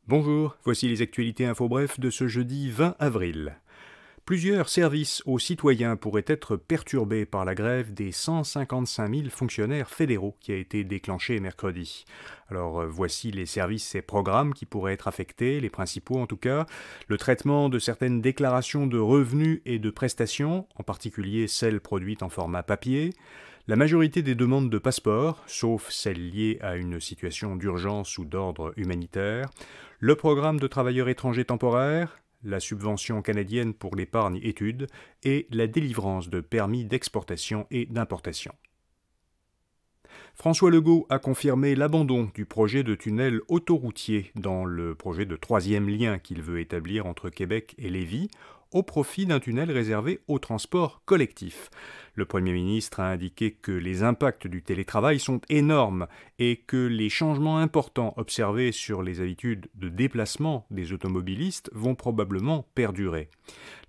Bonjour, voici les actualités info bref de ce jeudi 20 avril. Plusieurs services aux citoyens pourraient être perturbés par la grève des 155 000 fonctionnaires fédéraux qui a été déclenchée mercredi. Alors voici les services et programmes qui pourraient être affectés, les principaux en tout cas. Le traitement de certaines déclarations de revenus et de prestations, en particulier celles produites en format papier. La majorité des demandes de passeport, sauf celles liées à une situation d'urgence ou d'ordre humanitaire. Le programme de travailleurs étrangers temporaires, la subvention canadienne pour l'épargne études et la délivrance de permis d'exportation et d'importation. François Legault a confirmé l'abandon du projet de tunnel autoroutier dans le projet de troisième lien qu'il veut établir entre Québec et Lévis, au profit d'un tunnel réservé au transport collectif. Le Premier ministre a indiqué que les impacts du télétravail sont énormes et que les changements importants observés sur les habitudes de déplacement des automobilistes vont probablement perdurer.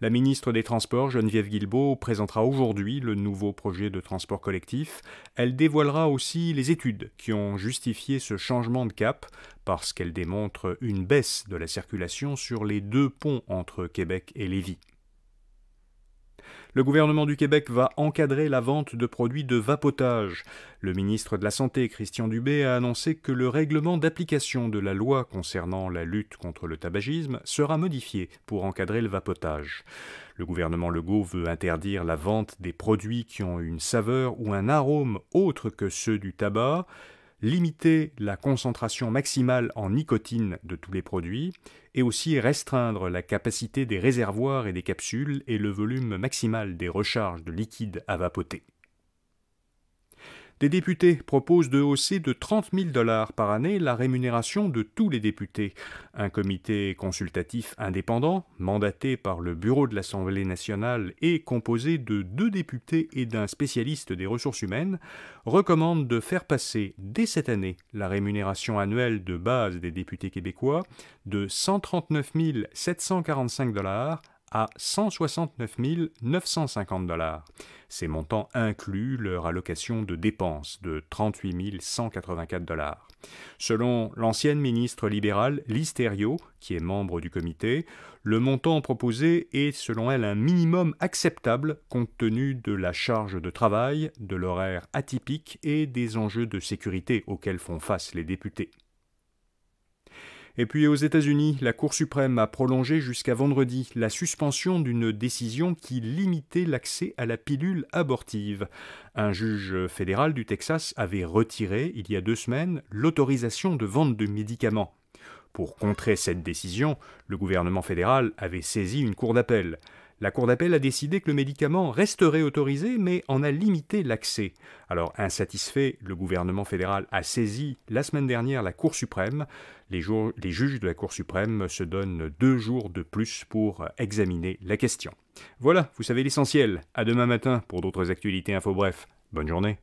La ministre des Transports, Geneviève Guilbeault, présentera aujourd'hui le nouveau projet de transport collectif. Elle dévoilera aussi les études qui ont justifié ce changement de cap parce qu'elles démontrent une baisse de la circulation sur les deux ponts entre Québec et Lévis. Le gouvernement du Québec va encadrer la vente de produits de vapotage. Le ministre de la Santé, Christian Dubé, a annoncé que le règlement d'application de la loi concernant la lutte contre le tabagisme sera modifié pour encadrer le vapotage. Le gouvernement Legault veut interdire la vente des produits qui ont une saveur ou un arôme autre que ceux du tabac, limiter la concentration maximale en nicotine de tous les produits et aussi restreindre la capacité des réservoirs et des capsules et le volume maximal des recharges de liquide à vapoter. Des députés proposent de hausser de 30 000 $ par année la rémunération de tous les députés. Un comité consultatif indépendant, mandaté par le bureau de l'Assemblée nationale et composé de 2 députés et d'un spécialiste des ressources humaines, recommande de faire passer dès cette année la rémunération annuelle de base des députés québécois de 139 745 $ à 169 950 $. Ces montants incluent leur allocation de dépenses de 38 184 $. Selon l'ancienne ministre libérale Lise Thériault, qui est membre du comité, le montant proposé est selon elle un minimum acceptable compte tenu de la charge de travail, de l'horaire atypique et des enjeux de sécurité auxquels font face les députés. Et puis aux États-Unis, la Cour suprême a prolongé jusqu'à vendredi la suspension d'une décision qui limitait l'accès à la pilule abortive. Un juge fédéral du Texas avait retiré, il y a 2 semaines, l'autorisation de vente de médicaments. Pour contrer cette décision, le gouvernement fédéral avait saisi une cour d'appel. La cour d'appel a décidé que le médicament resterait autorisé, mais en a limité l'accès. Alors, insatisfait, le gouvernement fédéral a saisi la semaine dernière la Cour suprême. Les juges de la Cour suprême se donnent 2 jours de plus pour examiner la question. Voilà, vous savez l'essentiel. À demain matin pour d'autres actualités info bref. Bonne journée.